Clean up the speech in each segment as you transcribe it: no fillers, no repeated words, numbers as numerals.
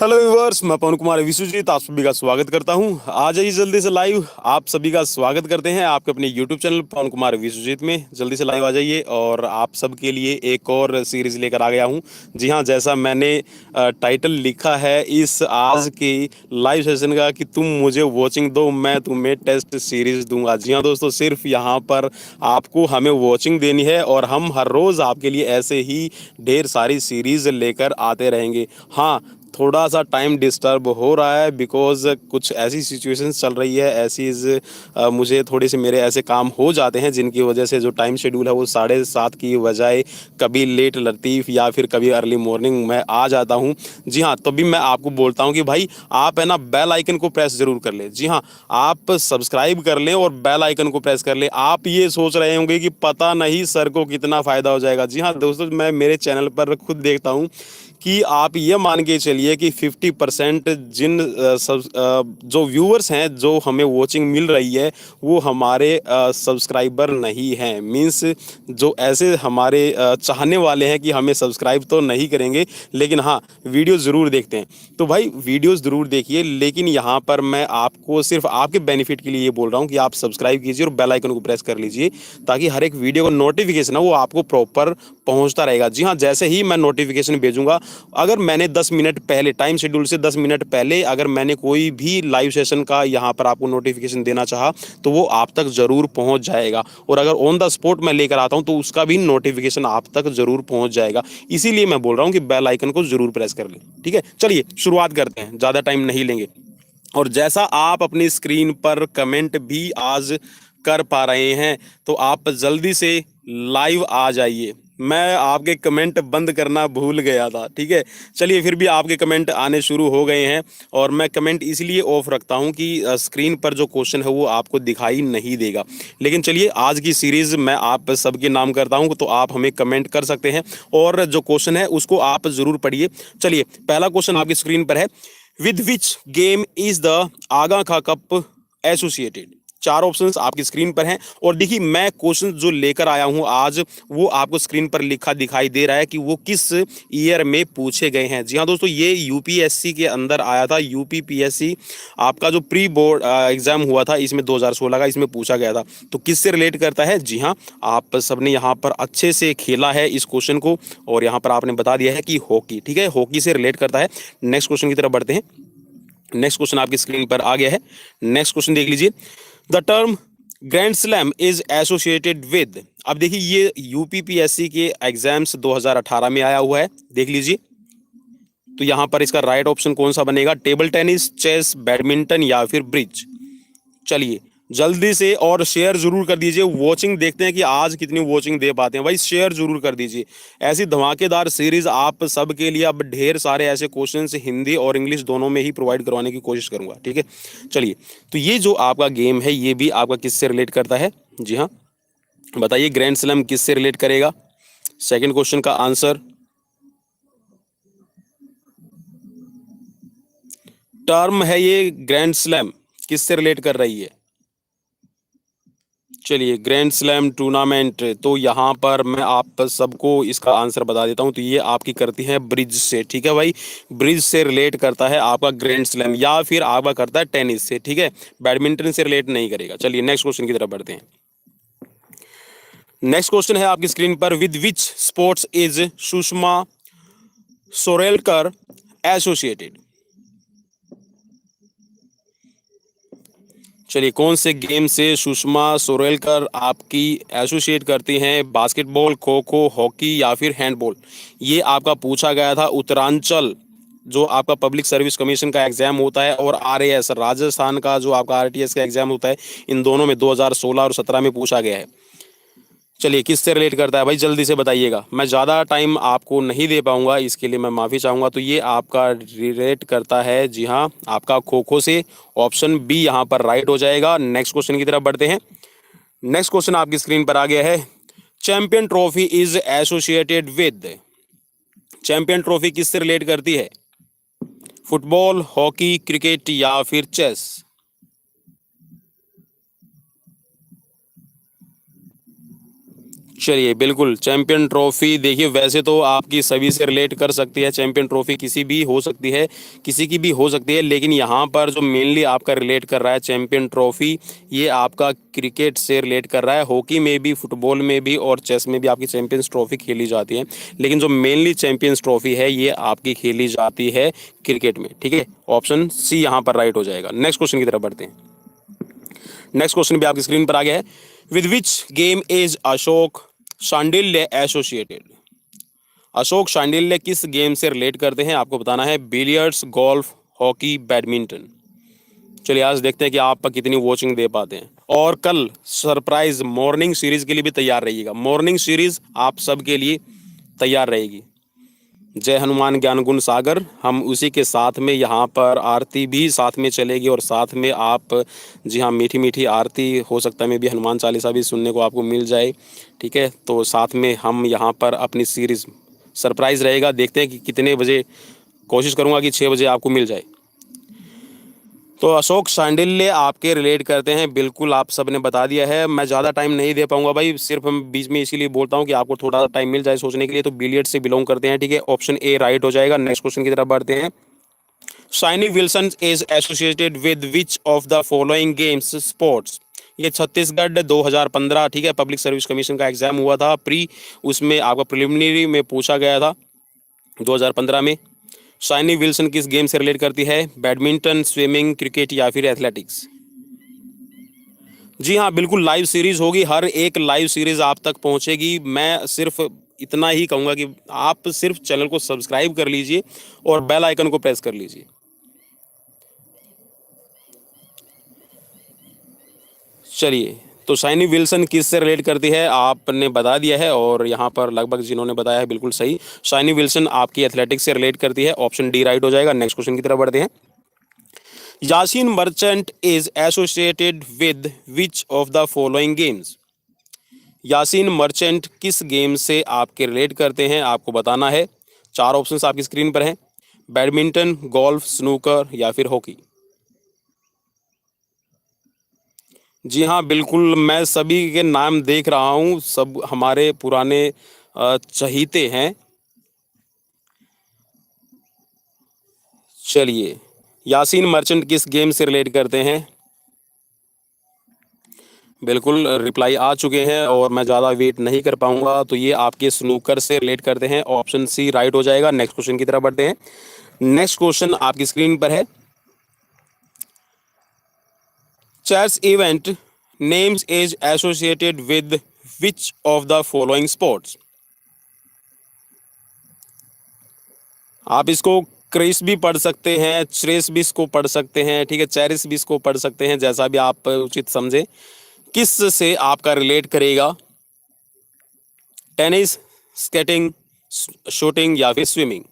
Hello viewers, मैं पवन कुमार विश्वजीत आप सभी का स्वागत करता हूं। आ जाइए जल्दी से लाइव। आप सभी का स्वागत करते हैं आपके अपने यूट्यूब चैनल पवन कुमार विश्वजीत में। जल्दी से लाइव आ जाइए और आप सबके लिए एक और सीरीज लेकर आ गया हूं। जी हां, जैसा मैंने टाइटल लिखा है इस आज की लाइव सेशन का कि तुम मुझे वॉचिंग दो, मैं तुम्हें टेस्ट सीरीज दूंगा। जी हाँ दोस्तों, सिर्फ यहाँ पर आपको हमें वॉचिंग देनी है और हम हर रोज़ आपके लिए ऐसे ही ढेर सारी सीरीज लेकर आते रहेंगे। हाँ, थोड़ा सा टाइम डिस्टर्ब हो रहा है बिकॉज कुछ ऐसी सिचुएशंस चल रही है, मुझे थोड़े से मेरे ऐसे काम हो जाते हैं जिनकी वजह से जो टाइम शेड्यूल है वो 7:30 की बजाय कभी लेट लतीफ़ या फिर कभी अर्ली मॉर्निंग में आ जाता हूँ। जी हाँ, तभी मैं आपको बोलता हूँ कि भाई आप है ना बेल आइकन को प्रेस जरूर कर ले। जी हाँ, आप सब्सक्राइब कर लें और बेल आइकन को प्रेस कर लें। आप ये सोच रहे होंगे कि पता नहीं सर को कितना फ़ायदा हो जाएगा। जी हाँ दोस्तों, मैं मेरे चैनल पर खुद देखता हूँ कि आप ये मान के चलिए कि 50% जो व्यूअर्स हैं, जो हमें वॉचिंग मिल रही है, वो हमारे सब्सक्राइबर नहीं हैं। मींस जो ऐसे हमारे चाहने वाले हैं कि हमें सब्सक्राइब तो नहीं करेंगे लेकिन हाँ वीडियो ज़रूर देखते हैं। तो भाई वीडियोस ज़रूर देखिए, लेकिन यहाँ पर मैं आपको सिर्फ आपके बेनिफिट के लिए ये बोल रहा हूँ कि आप सब्सक्राइब कीजिए और बेल आइकन को प्रेस कर लीजिए ताकि हर एक वीडियो का नोटिफिकेशन है वो आपको प्रॉपर पहुँचता रहेगा। जी हाँ, जैसे ही मैं नोटिफिकेशन भेजूंगा, अगर मैंने 10 मिनट पहले टाइम शेड्यूल से 10 मिनट पहले अगर मैंने कोई भी लाइव सेशन का यहाँ पर आपको नोटिफिकेशन देना चाहा तो वो आप तक ज़रूर पहुँच जाएगा। और अगर ऑन द स्पॉट मैं लेकर आता हूँ तो उसका भी नोटिफिकेशन आप तक ज़रूर पहुँच जाएगा। इसीलिए मैं बोल रहा हूँ कि बेल आइकन को ज़रूर प्रेस कर लें। ठीक है, चलिए शुरुआत करते हैं, ज़्यादा टाइम नहीं लेंगे। और जैसा आप अपनी स्क्रीन पर कमेंट भी आज कर पा रहे हैं तो आप जल्दी से लाइव आ जाइए। मैं आपके कमेंट बंद करना भूल गया था। ठीक है, चलिए फिर भी आपके कमेंट आने शुरू हो गए हैं और मैं कमेंट इसलिए ऑफ रखता हूं कि स्क्रीन पर जो क्वेश्चन है वो आपको दिखाई नहीं देगा। लेकिन चलिए, आज की सीरीज़ मैं आप सबके नाम करता हूं तो आप हमें कमेंट कर सकते हैं और जो क्वेश्चन है उसको आप ज़रूर पढ़िए। चलिए, पहला क्वेश्चन आपकी स्क्रीन पर है, with which game is the Aga Khan cup associated. चार ऑप्शंस आपकी स्क्रीन पर हैं और देखिए मैं क्वेश्चन जो लेकर आया हूं आज वो आपको स्क्रीन पर लिखा दिखाई दे रहा है कि वो किस ईयर में पूछे गए हैं। जी हां दोस्तों, ये यूपीएससी के अंदर आया था। यूपीपीएससी आपका जो प्री बोर्ड एग्जाम हुआ था इसमें 2016 का, इसमें पूछा गया था। तो किससे रिलेट करता है? जी हाँ, आप सबने यहाँ पर अच्छे से खेला है इस क्वेश्चन को और यहाँ पर आपने बता दिया है कि हॉकी। ठीक है, हॉकी से रिलेट करता है। नेक्स्ट क्वेश्चन की तरफ बढ़ते हैं। नेक्स्ट क्वेश्चन आपकी स्क्रीन पर आ गया है। नेक्स्ट क्वेश्चन देख लीजिए, the term grand slam is associated with. अब देखिए ये यूपीपीएससी के एग्जाम्स 2018 में आया हुआ है, देख लीजिए। तो यहां पर इसका राइट ऑप्शन कौन सा बनेगा? टेबल टेनिस, चेस, बैडमिंटन या फिर ब्रिज। चलिए जल्दी से और शेयर जरूर कर दीजिए। वॉचिंग देखते हैं कि आज कितनी वॉचिंग दे पाते हैं। भाई शेयर जरूर कर दीजिए। ऐसी धमाकेदार सीरीज आप सबके लिए अब ढेर सारे ऐसे क्वेश्चंस हिंदी और इंग्लिश दोनों में ही प्रोवाइड करवाने की कोशिश करूंगा। ठीक है, चलिए, तो ये जो आपका गेम है ये भी आपका किससे रिलेट करता है? जी हाँ, बताइए ग्रैंड स्लैम किससे रिलेट करेगा? सेकेंड क्वेश्चन का आंसर, टर्म है ये ग्रैंड स्लैम, किससे रिलेट कर रही है? चलिए, ग्रैंड स्लैम टूर्नामेंट, तो यहाँ पर मैं आप सबको इसका आंसर बता देता हूँ। तो ये आपकी करती है ब्रिज से। ठीक है भाई, ब्रिज से रिलेट करता है आपका ग्रैंड स्लैम, या फिर आपका करता है टेनिस से। ठीक है, बैडमिंटन से रिलेट नहीं करेगा। चलिए नेक्स्ट क्वेश्चन की तरफ बढ़ते हैं। नेक्स्ट क्वेश्चन है आपकी स्क्रीन पर, with which sports is Sushma Sorelkar associated. चलिए, कौन से गेम से सुषमा सोरेलकर आपकी एसोसिएट करती हैं? बास्केटबॉल, खो खो, हॉकी या फिर हैंडबॉल। ये आपका पूछा गया था उत्तरांचल जो आपका पब्लिक सर्विस कमीशन का एग्जाम होता है और आरएएस राजस्थान का जो आपका आरटीएस का एग्जाम होता है, इन दोनों में 2016 और 17 में पूछा गया है। चलिए, किससे रिलेट करता है भाई? जल्दी से बताइएगा। मैं ज़्यादा टाइम आपको नहीं दे पाऊंगा, इसके लिए मैं माफ़ी चाहूँगा। तो ये आपका रिलेट करता है, जी हाँ, आपका खो खो से। ऑप्शन बी यहाँ पर राइट हो जाएगा। नेक्स्ट क्वेश्चन की तरफ बढ़ते हैं। नेक्स्ट क्वेश्चन आपकी स्क्रीन पर आ गया है, champion trophy is associated with. Champion trophy किससे रिलेट करती है? फुटबॉल, हॉकी, क्रिकेट या फिर चेस। चलिए बिल्कुल, चैंपियन ट्रॉफी देखिए वैसे तो आपकी सभी से रिलेट कर सकती है, चैंपियन ट्रॉफी किसी भी हो सकती है, किसी की भी हो सकती है, लेकिन यहाँ पर जो मेनली आपका रिलेट कर रहा है चैंपियन ट्रॉफी, ये आपका क्रिकेट से रिलेट कर रहा है। हॉकी में भी, फुटबॉल में भी और चेस में भी आपकी चैंपियंस ट्रॉफी खेली जाती है, लेकिन जो मेनली चैंपियंस ट्रॉफी है ये आपकी खेली जाती है क्रिकेट में, ठीक है। ऑप्शन सी यहाँ पर राइट हो जाएगा। नेक्स्ट क्वेश्चन की तरफ बढ़ते हैं। नेक्स्ट क्वेश्चन भी आपकी स्क्रीन पर आ गया है। With which game is Ashok Shandilya associated? Ashok Shandilya किस गेम से रिलेट करते हैं? आपको बताना है। Billiards, golf, hockey, badminton. चलिए आज देखते हैं कि आप कितनी वॉचिंग दे पाते हैं। और कल सरप्राइज मॉर्निंग सीरीज के लिए भी तैयार रहिएगा। मॉर्निंग सीरीज आप सब के लिए तैयार रहेगी। जय हनुमान ज्ञान गुण सागर, हम उसी के साथ में यहाँ पर आरती भी साथ में चलेगी और साथ में आप, जी हाँ, मीठी मीठी आरती, हो सकता है में भी हनुमान चालीसा भी सुनने को आपको मिल जाए, ठीक है। तो साथ में हम यहाँ पर अपनी सीरीज़ सरप्राइज़ रहेगा। देखते हैं कि कितने बजे, कोशिश करूँगा कि 6 बजे आपको मिल जाए। तो अशोक शांडिल्य आपके रिलेट करते हैं, बिल्कुल आप सब ने बता दिया है। मैं ज़्यादा टाइम नहीं दे पाऊंगा भाई, सिर्फ हम बीच में इसीलिए बोलता हूं कि आपको थोड़ा टाइम मिल जाए सोचने के लिए। तो बिलियर्ड से बिलोंग करते हैं, ठीक है। ऑप्शन ए राइट हो जाएगा। नेक्स्ट क्वेश्चन की तरफ बढ़ते हैं। Shiny Wilson is associated with which of the following games sports? ये छत्तीसगढ़ 2015, ठीक है, पब्लिक सर्विस कमीशन का एग्जाम हुआ था प्री, उसमें आपका प्रिलिमिनरी में पूछा गया था 2015 में। शाइनी विल्सन किस गेम से रिलेट करती है? बैडमिंटन, स्विमिंग, क्रिकेट या फिर एथलेटिक्स? जी हाँ, बिल्कुल लाइव सीरीज होगी, हर एक लाइव सीरीज आप तक पहुंचेगी। मैं सिर्फ इतना ही कहूँगा कि आप सिर्फ चैनल को सब्सक्राइब कर लीजिए और बेल आइकन को प्रेस कर लीजिए। चलिए, तो शाइनी विल्सन किस से रिलेट करती है आपने बता दिया है, और यहाँ पर लगभग जिन्होंने बताया है बिल्कुल सही। शाइनी विल्सन आपकी एथलेटिक्स से रिलेट करती है। ऑप्शन डी राइट हो जाएगा। नेक्स्ट क्वेश्चन की तरफ बढ़ते हैं। Yasin merchant is associated with which of the following games? Yasin merchant किस गेम से आपके रिलेट करते हैं? आपको बताना है। 4 ऑप्शंस आपकी स्क्रीन पर हैं। बैडमिंटन, गोल्फ, स्नूकर या फिर हॉकी? जी हाँ, बिल्कुल मैं सभी के नाम देख रहा हूँ, सब हमारे पुराने चहीते हैं। चलिए, यासीन मर्चेंट किस गेम से रिलेट करते हैं? बिल्कुल रिप्लाई आ चुके हैं और मैं ज़्यादा वेट नहीं कर पाऊंगा, तो ये आपके स्नूकर से रिलेट करते हैं। ऑप्शन सी राइट हो जाएगा। नेक्स्ट क्वेश्चन की तरफ बढ़ते हैं। नेक्स्ट क्वेश्चन आपकी स्क्रीन पर है। Chess event names is associated with which of the following sports? आप इसको क्रिस भी पढ़ सकते हैं, चेस भी इसको पढ़ सकते हैं, ठीक है, चेरिस भी इसको पढ़ सकते हैं, जैसा भी आप उचित समझे। किस से आपका रिलेट करेगा? टेनिस, स्केटिंग, शूटिंग या फिर स्विमिंग?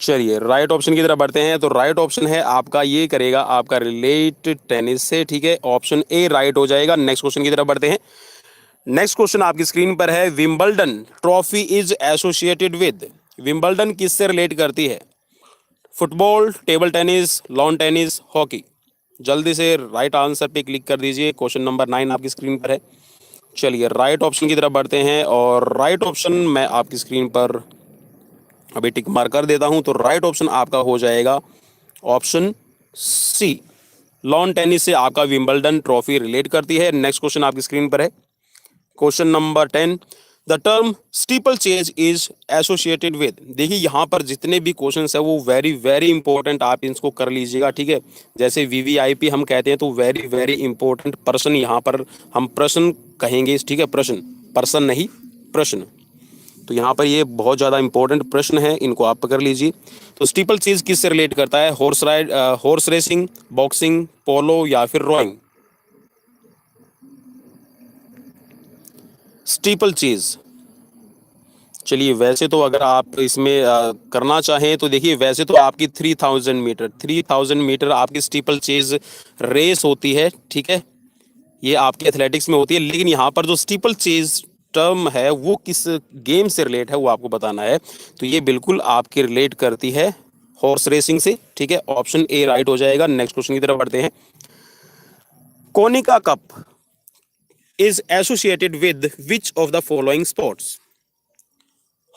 चलिए राइट ऑप्शन की तरफ बढ़ते हैं। तो राइट ऑप्शन है आपका, ये करेगा आपका रिलेट टेनिस से, ठीक है। ऑप्शन ए राइट हो जाएगा। नेक्स्ट क्वेश्चन की तरफ बढ़ते हैं। नेक्स्ट क्वेश्चन आपकी स्क्रीन पर है। Wimbledon trophy is associated with? Wimbledon किससे रिलेट करती है? Football, table tennis, lawn tennis, hockey? जल्दी से राइट आंसर पे क्लिक कर दीजिए। क्वेश्चन नंबर 9 आपकी स्क्रीन पर है। चलिए राइट ऑप्शन की तरफ बढ़ते हैं, और राइट ऑप्शन मैं आपकी स्क्रीन पर अभी टिक मार कर देता हूं। तो राइट ऑप्शन आपका हो जाएगा ऑप्शन सी। लॉन टेनिस से आपका विंबलडन ट्रॉफी रिलेट करती है। नेक्स्ट क्वेश्चन आपकी स्क्रीन पर है। Question number 10। The term steeple chase is associated with? देखिए यहाँ पर जितने भी क्वेश्चन है वो वेरी वेरी इंपॉर्टेंट, आप इनको कर लीजिएगा, ठीक है। जैसे वीवीआईपी हम कहते हैं, तो वेरी वेरी इंपॉर्टेंट पर्सन, यहाँ पर हम प्रश्न कहेंगे, ठीक है, प्रश्न, पर्सन नहीं, प्रश्न। तो यहाँ पर ये बहुत ज़्यादा इंपॉर्टेंट प्रश्न है, इनको आप कर लीजिए। तो स्टीपल चेज किससे रिलेट करता है? हॉर्स रेसिंग, बॉक्सिंग, पोलो या फिर रोइंग? Steeple chase. चलिए वैसे तो अगर आप इसमें करना चाहें तो देखिए, वैसे तो आपकी 3000 मीटर आपकी स्टीपल चेज रेस होती है, ठीक है, ये आपके एथलेटिक्स में होती है। लेकिन यहाँ पर जो स्टीपल चेज टर्म है वो किस गेम से रिलेट है वो आपको बताना है। तो ये बिल्कुल आपकी रिलेट करती है हॉर्स रेसिंग से, ठीक है, ऑप्शन ए राइट हो जाएगा। नेक्स्ट क्वेश्चन की तरफ बढ़ते हैं। Konica cup is associated with which of the following sports?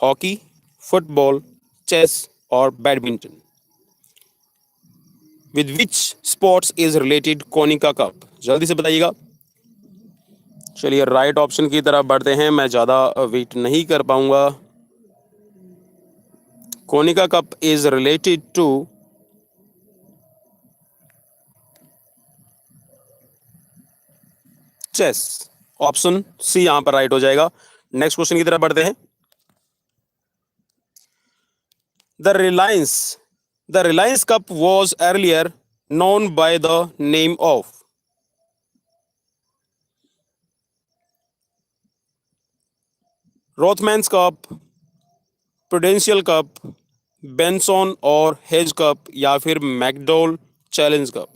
Hockey, football, chess और badminton. With which sports is related Konica cup? जल्दी से बताइएगा। चलिए राइट ऑप्शन की तरफ बढ़ते हैं, मैं ज़्यादा वेट नहीं कर पाऊंगा। Konica cup is related to chess, option C यहां पर राइट हो जाएगा। नेक्स्ट क्वेश्चन की तरफ बढ़ते हैं। The Reliance the Reliance cup was earlier known by the name of? Rothmans cup, Prudential cup, Benson और हेज कप या फिर McDowell challenge cup.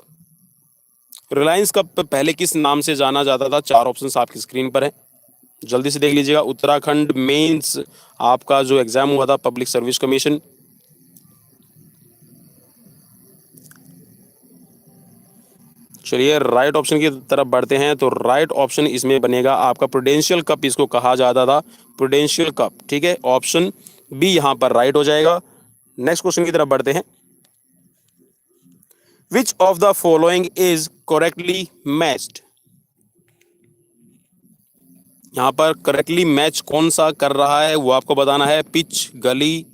Reliance cup पहले किस नाम से जाना जाता था? चार ऑप्शंस आपकी स्क्रीन पर है, जल्दी से देख लीजिएगा। उत्तराखंड मेंस आपका जो एग्जाम हुआ था पब्लिक सर्विस कमीशन, चलिए राइट ऑप्शन की तरफ बढ़ते हैं। तो राइट ऑप्शन इसमें बनेगा आपका प्रूडेंशियल कप, इसको कहा जाता था प्रूडेंशियल कप, ठीक है, ऑप्शन बी यहां पर राइट हो जाएगा। नेक्स्ट क्वेश्चन की तरफ बढ़ते हैं। विच of the following is correctly matched? यहाँ पर करेक्टली मैच कौन सा कर रहा है वो आपको बताना है। पिच, गली,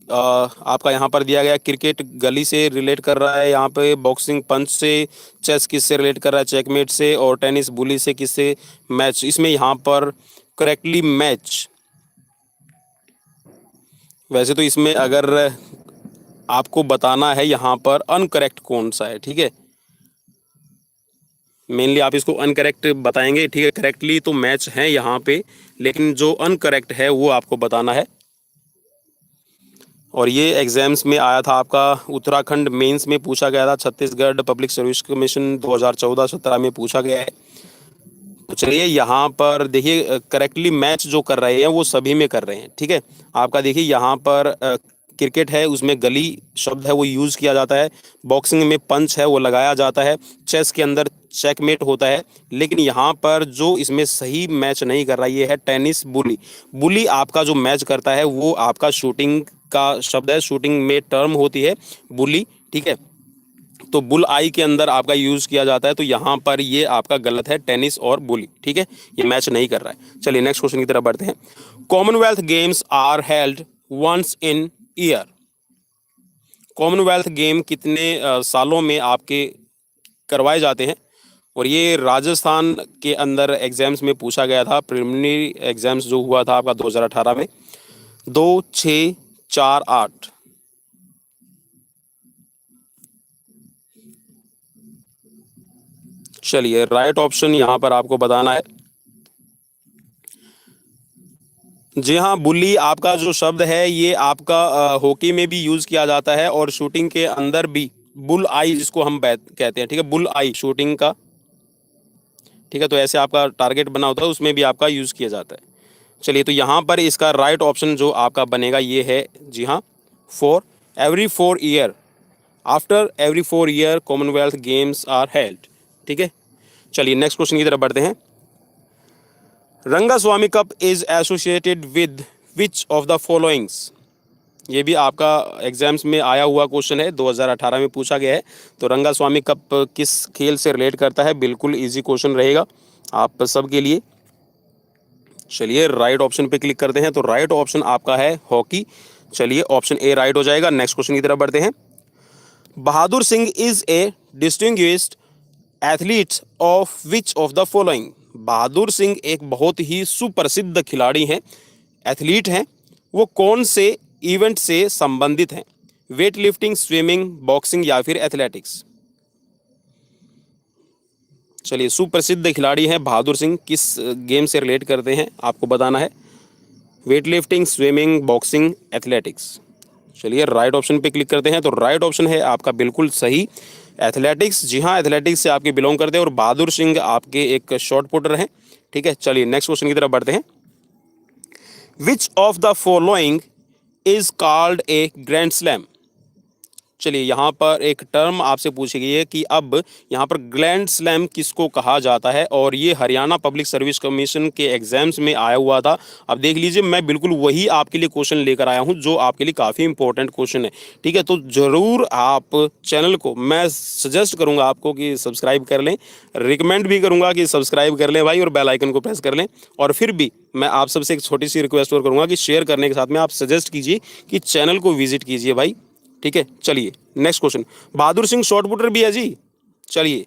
आपका यहाँ पर दिया गया क्रिकेट गली से रिलेट कर रहा है, यहाँ पे बॉक्सिंग पंच से, चेस किससे रिलेट कर रहा है? चेकमेट से, और टेनिस बुली से किससे मैच? इसमें यहाँ पर करेक्टली मैच, वैसे तो इसमें अगर आपको बताना है यहाँ पर अनकरेक्ट कौन सा है, ठीक है, मेनली आप इसको अनकरेक्ट बताएंगे, ठीक है। करेक्टली तो मैच है यहाँ पे, लेकिन जो अनकरेक्ट है वो आपको बताना है। और ये एग्जाम्स में आया था आपका, उत्तराखंड मेंस में पूछा गया था, छत्तीसगढ़ पब्लिक सर्विस कमीशन 2014-17 में पूछा गया है। तो चलिए यहाँ पर देखिए, करेक्टली मैच जो कर रहे हैं वो सभी में कर रहे हैं, ठीक है। आपका देखिए यहाँ पर क्रिकेट है, उसमें गली शब्द है वो यूज़ किया जाता है, बॉक्सिंग में पंच है वो लगाया जाता है, चेस के अंदर चेकमेट होता है, लेकिन यहाँ पर जो इसमें सही मैच नहीं कर रहा ये है टेनिस बुली। बुली आपका जो मैच करता है वो आपका शूटिंग का शब्द है, शूटिंग में टर्म होती है बुली, ठीक है। तो बुल आई के अंदर आपका यूज़ किया जाता है, तो यहाँ पर ये आपका गलत है, टेनिस और बुली, ठीक है, ये मैच नहीं कर रहा है। चलिए नेक्स्ट क्वेश्चन की तरफ बढ़ते हैं। Commonwealth Games are held once in year? Commonwealth game कितने सालों में आपके करवाए जाते हैं? और ये राजस्थान के अंदर एग्जाम्स में पूछा गया था, प्रिलिमिनरी एग्जाम्स जो हुआ था आपका 2018 में। 2, 6, 4, 8। चलिए राइट ऑप्शन यहाँ पर आपको बताना है। जी हाँ, बुली आपका जो शब्द है ये आपका हॉकी में भी यूज़ किया जाता है और शूटिंग के अंदर भी, बुल आई जिसको हम कहते हैं, ठीक है, बुल आई शूटिंग का, ठीक है। तो ऐसे आपका टारगेट बना होता है, उसमें भी आपका यूज़ किया जाता है। चलिए तो यहाँ पर इसका राइट ऑप्शन जो आपका बनेगा ये है, जी हाँ, every 4 year, after every 4 year Commonwealth Games are held, ठीक है। चलिए नेक्स्ट क्वेश्चन की तरफ बढ़ते हैं। Rangaswamy cup is associated with which of the following? ये भी आपका एग्जाम्स में आया हुआ क्वेश्चन है, 2018 में पूछा गया है। तो रंगास्वामी कप किस खेल से रिलेट करता है? बिल्कुल इजी क्वेश्चन रहेगा आप सबके लिए। चलिए राइट ऑप्शन पे क्लिक करते हैं, तो राइट ऑप्शन आपका है हॉकी। चलिए ऑप्शन ए राइट हो जाएगा। नेक्स्ट क्वेश्चन की तरफ बढ़ते हैं। Bahadur Singh is a distinguished athlete of which of the following? Bahadur Singh एक बहुत ही सुप्रसिद्ध खिलाड़ी हैं, एथलीट हैं, वो कौन से इवेंट से संबंधित हैं? वेट लिफ्टिंग, स्विमिंग, बॉक्सिंग या फिर एथलेटिक्स? चलिए सुप्रसिद्ध खिलाड़ी हैं बहादुर सिंह, किस गेम से रिलेट करते हैं आपको बताना है। Weight lifting, swimming, boxing, athletics. चलिए राइट ऑप्शन पे क्लिक करते हैं, तो राइट ऑप्शन है आपका बिल्कुल सही, एथलेटिक्स। जी हाँ, एथलेटिक्स से आपके बिलोंग करते हैं और बहादुर सिंह आपके एक शॉर्ट पुटर हैं, ठीक है। चलिए नेक्स्ट क्वेश्चन की तरफ बढ़ते हैं। विच of the following is called a grand slam? चलिए यहाँ पर एक टर्म आपसे पूछी गई है कि अब यहाँ पर ग्रैंड स्लैम किसको कहा जाता है, और ये हरियाणा पब्लिक सर्विस कमीशन के एग्जाम्स में आया हुआ था। अब देख लीजिए, मैं बिल्कुल वही आपके लिए क्वेश्चन लेकर आया हूँ जो आपके लिए काफ़ी इंपॉर्टेंट क्वेश्चन है। ठीक है, तो ज़रूर आप चैनल को, मैं सजेस्ट करूँगा आपको कि सब्सक्राइब कर लें, रिकमेंड भी करूँगा कि सब्सक्राइब कर लें भाई, और बेल आइकन को प्रेस कर लें। और फिर भी मैं आप सबसे एक छोटी सी रिक्वेस्ट और करूँगा कि शेयर करने के साथ में आप सजेस्ट कीजिए कि चैनल को विजिट कीजिए भाई। ठीक है, चलिए next question. Bahadur Singh short putter भी है जी। चलिए,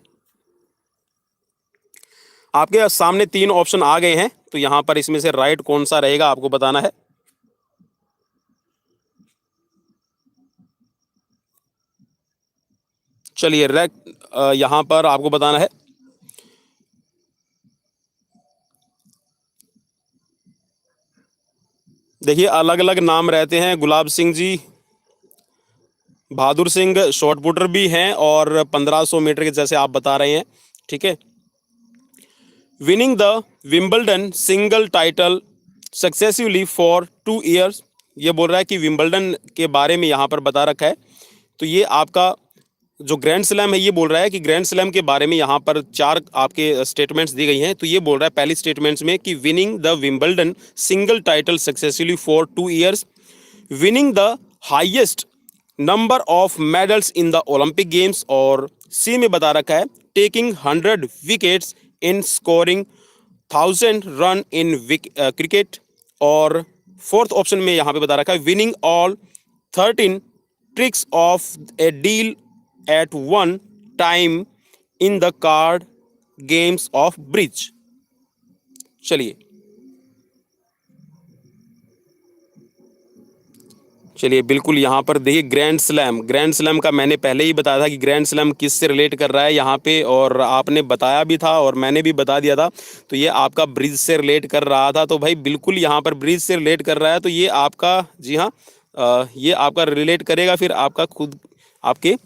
आपके सामने 3 ऑप्शन आ गए हैं, तो यहां पर इसमें से राइट कौन सा रहेगा आपको बताना है। चलिए, यहां पर आपको बताना है। देखिए, अलग अलग नाम रहते हैं। गुलाब सिंह जी, बहादुर सिंह शॉर्ट पुटर भी हैं, और 1500 मीटर के जैसे आप बता रहे हैं। ठीक है, winning the Wimbledon single title successively for 2 years. ये बोल रहा है कि विंबलडन के बारे में यहाँ पर बता रखा है। तो ये आपका जो ग्रैंड स्लैम है, ये बोल रहा है कि ग्रैंड स्लैम के बारे में यहाँ पर 4 आपके स्टेटमेंट्स दी गई हैं। तो ये बोल रहा है पहली स्टेटमेंट्स में कि winning the Wimbledon single title successfully for 2 years, winning the highest number of medals in the Olympic games, और सी में बता रखा है taking 100 wickets in scoring 1000 run in cricket, और फोर्थ ऑप्शन में यहाँ पे बता रखा है winning all 13 tricks of A deal eight one time in the card games of bridge. चलिए चलिए बिल्कुल, यहाँ पर देखिए ग्रैंड स्लैम का मैंने पहले ही बताया था कि ग्रैंड स्लैम किस से रिलेट कर रहा है यहाँ पे, और आपने बताया भी था और मैंने भी बता दिया था। तो ये आपका ब्रिज से रिलेट कर रहा था, तो भाई बिल्कुल यहाँ पर ब्रिज से रिलेट कर रहा है, तो ये आपका, जी हाँ, ये आपका रिलेट करेगा फिर आपका खुद आपके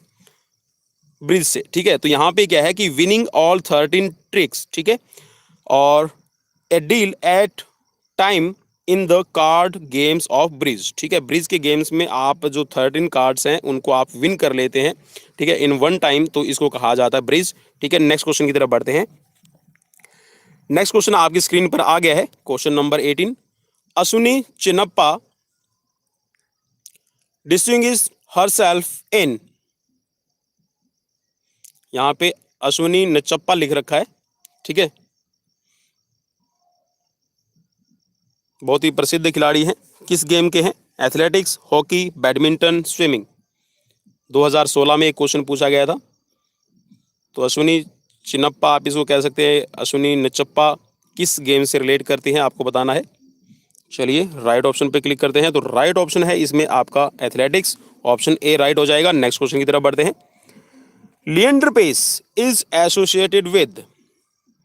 ब्रिज से। ठीक है, तो यहाँ पे क्या है कि विनिंग ऑल 13 ट्रिक्स, ठीक है, और a deal at time in the card games of bridge. ठीक है, ब्रिज के गेम्स में आप जो 13 कार्ड्स हैं उनको आप विन कर लेते हैं, ठीक है, इन वन टाइम, तो इसको कहा जाता है ब्रिज। ठीक है, नेक्स्ट क्वेश्चन की तरफ बढ़ते हैं। नेक्स्ट क्वेश्चन आपकी स्क्रीन पर आ गया है, question number 18। Ashwini Chinnappa distinguish herself इन, यहाँ पे अश्विनी नचप्पा लिख रखा है। ठीक है, बहुत ही प्रसिद्ध खिलाड़ी हैं। किस गेम के हैं? Athletics, hockey, badminton, swimming. 2016 में एक क्वेश्चन पूछा गया था। तो अश्विनी चिन्नप्पा आप इसको कह सकते हैं, अश्विनी नचप्पा किस गेम से रिलेट करती हैं आपको बताना है। चलिए राइट ऑप्शन पे क्लिक करते हैं। तो राइट ऑप्शन है इसमें आपका एथलेटिक्स, ऑप्शन ए राइट हो जाएगा। नेक्स्ट क्वेश्चन की तरफ बढ़ते हैं। Leander Paes is associated with,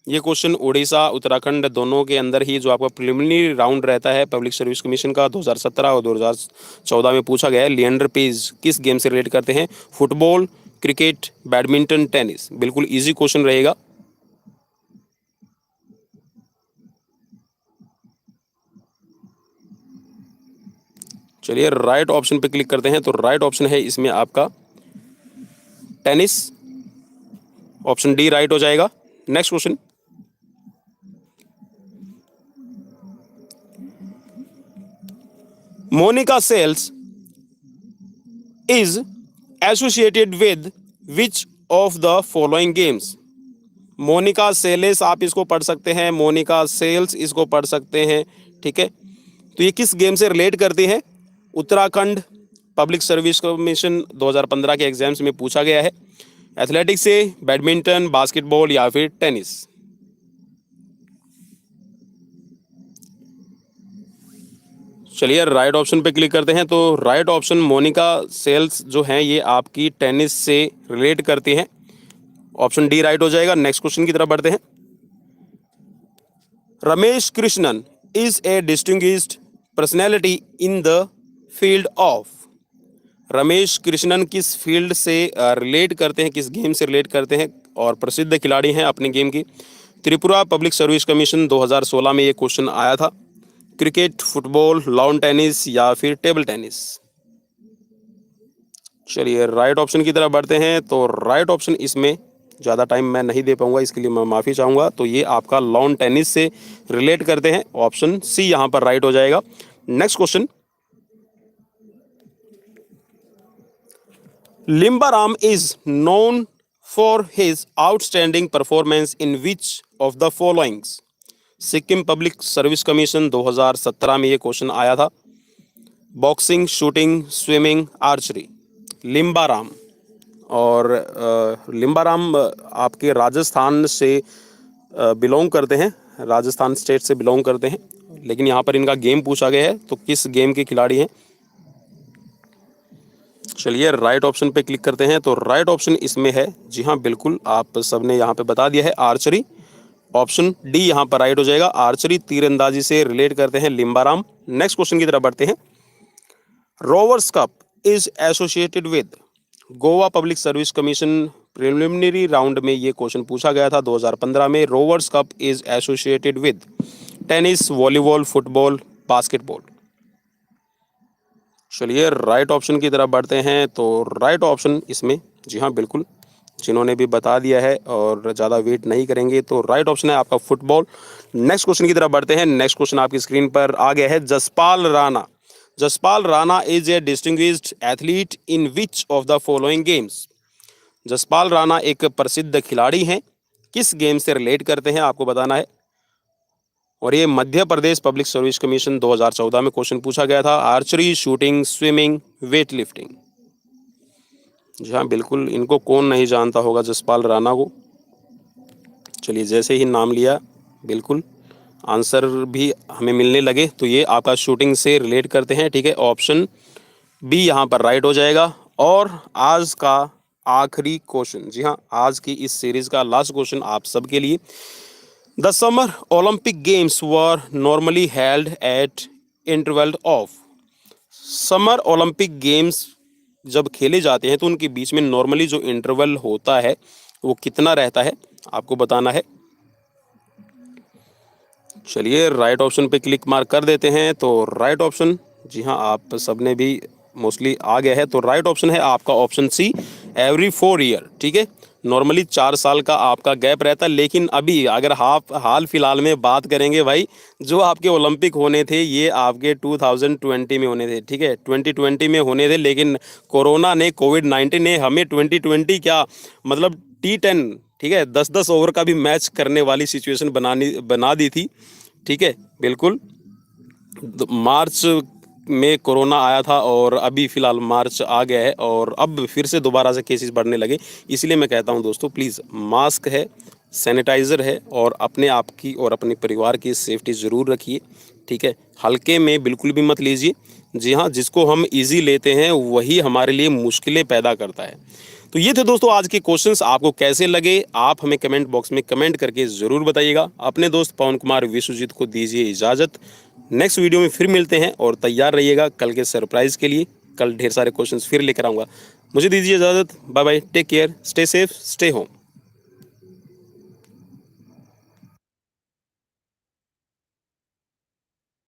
ये क्वेश्चन उड़ीसा उत्तराखंड दोनों के अंदर ही जो आपका प्रिलिमिनरी राउंड रहता है पब्लिक सर्विस कमीशन का 2017 और 2014 में पूछा गया है। लिएंडर पेस किस गेम से रिलेट करते हैं? Football, cricket, badminton, tennis. बिल्कुल इजी क्वेश्चन रहेगा। चलिए राइट ऑप्शन पे क्लिक करते हैं। तो राइट ऑप्शन है इसमें आपका टेनिस, ऑप्शन डी राइट हो जाएगा। Next question, Monica Seles is associated with which of the following games. Monica Seles आप इसको पढ़ सकते हैं, मोनिका सेल्स इसको पढ़ सकते हैं। ठीक है, तो ये किस गेम से रिलेट करती हैं? उत्तराखंड पब्लिक सर्विस कमीशन 2015 के एग्जाम्स में पूछा गया है। एथलेटिक्स से, बैडमिंटन, बास्केटबॉल या फिर टेनिस। चलिए राइट ऑप्शन पे क्लिक करते हैं। तो राइट ऑप्शन मोनिका सेल्स जो हैं ये आपकी टेनिस से रिलेट करती हैं, ऑप्शन डी राइट हो जाएगा। नेक्स्ट क्वेश्चन की तरफ बढ़ते हैं। Ramesh Krishnan is a distinguished personality in the field of. Ramesh Krishnan किस फील्ड से रिलेट करते हैं, किस गेम से रिलेट करते हैं, और प्रसिद्ध खिलाड़ी हैं अपने गेम की। त्रिपुरा पब्लिक सर्विस कमीशन 2016 में ये क्वेश्चन आया था। क्रिकेट, फुटबॉल, लॉन टेनिस या फिर टेबल टेनिस। चलिए राइट ऑप्शन की तरफ बढ़ते हैं। तो राइट ऑप्शन इसमें ज़्यादा टाइम मैं नहीं दे पाऊंगा, इसके लिए मैं माफ़ी चाहूँगा। तो ये आपका लॉन टेनिस से रिलेट करते हैं, ऑप्शन सी यहाँ पर राइट हो जाएगा। Next question, Limbaram is known for his outstanding performance in which of the followings. Sikkim public service commission 2017 में ये क्वेश्चन आया था। Boxing, shooting, swimming, archery. Limbaram, और लिम्बाराम आपके राजस्थान से बिलोंग करते हैं, राजस्थान स्टेट से बिलोंग करते हैं, लेकिन यहाँ पर इनका गेम पूछा गया है, तो किस गेम के खिलाड़ी हैं। चलिए राइट ऑप्शन पे क्लिक करते हैं। तो राइट ऑप्शन इसमें है, जी हाँ बिल्कुल, आप सबने यहाँ पे बता दिया है, आर्चरी। ऑप्शन डी यहाँ पर राइट हो जाएगा। आर्चरी, तीरंदाजी से रिलेट करते हैं लिम्बाराम। नेक्स्ट क्वेश्चन की तरफ बढ़ते हैं। Rovers Cup is associated with, Goa public service commission preliminary round में ये क्वेश्चन पूछा गया था 2015 में। Rovers Cup is associated with tennis, volleyball, football, basketball. चलिए राइट ऑप्शन की तरफ बढ़ते हैं। तो राइट ऑप्शन इसमें, जी हाँ बिल्कुल, जिन्होंने भी बता दिया है और ज़्यादा वेट नहीं करेंगे, तो राइट ऑप्शन है आपका फुटबॉल। नेक्स्ट क्वेश्चन की तरफ बढ़ते हैं। नेक्स्ट क्वेश्चन आपकी स्क्रीन पर आ गया है। Jaspal Rana, Jaspal Rana is a distinguished athlete in which of the following games. Jaspal Rana एक प्रसिद्ध खिलाड़ी हैं, किस गेम से रिलेट करते हैं आपको बताना है। और ये Madhya Pradesh public service commission 2014 में क्वेश्चन पूछा गया था। Archery, shooting, swimming, weight lifting. जी हाँ बिल्कुल, इनको कौन नहीं जानता होगा जसपाल राणा को। चलिए जैसे ही नाम लिया बिल्कुल आंसर भी हमें मिलने लगे। तो ये आपका शूटिंग से रिलेट करते हैं, ठीक है। ऑप्शन बी यहाँ पर राइट हो जाएगा। और आज का आखिरी क्वेश्चन, जी हाँ आज की इस सीरीज का लास्ट क्वेश्चन आप सबके लिए। The summer Olympic games were normally held at interval of. Summer Olympic games जब खेले जाते हैं तो उनके बीच में नॉर्मली जो इंटरवल होता है वो कितना रहता है आपको बताना है। चलिए राइट ऑप्शन पे क्लिक मार्क कर देते हैं। तो राइट ऑप्शन, जी हाँ आप सबने भी मोस्टली आ गया है। तो राइट ऑप्शन है आपका ऑप्शन सी, एवरी 4 ईयर, ठीक है। नॉर्मली 4 साल का आपका गैप रहता है, लेकिन अभी अगर आप हाल फिलहाल में बात करेंगे भाई, जो आपके ओलंपिक होने थे ये आपके 2020 में होने थे, ठीक है। 2020 में होने थे, लेकिन कोरोना ने, कोविड-19 ने हमें 2020 क्या मतलब T10, ठीक है, 10-10 ओवर का भी मैच करने वाली सिचुएशन बना दी थी, ठीक है बिल्कुल। मार्च में कोरोना आया था और अभी फ़िलहाल मार्च आ गया है और अब फिर से दोबारा से केसेस बढ़ने लगे। इसलिए मैं कहता हूं दोस्तों, प्लीज़ मास्क है, सैनिटाइज़र है, और अपने आप की और अपने परिवार की सेफ्टी ज़रूर रखिए, ठीक है। हल्के में बिल्कुल भी मत लीजिए। जी हाँ, जिसको हम ईजी लेते हैं वही हमारे लिए मुश्किलें पैदा करता है। तो ये थे दोस्तों आज के क्वेश्चंस। आपको कैसे लगे आप हमें कमेंट बॉक्स में कमेंट करके ज़रूर बताइएगा। अपने दोस्त पवन कुमार विश्वजीत को दीजिए इजाज़त। नेक्स्ट वीडियो में फिर मिलते हैं और तैयार रहिएगा कल के सरप्राइज़ के लिए। कल ढेर सारे क्वेश्चंस फिर लेकर आऊँगा। मुझे दीजिए इजाज़त। Bye bye, take care, stay safe, stay home.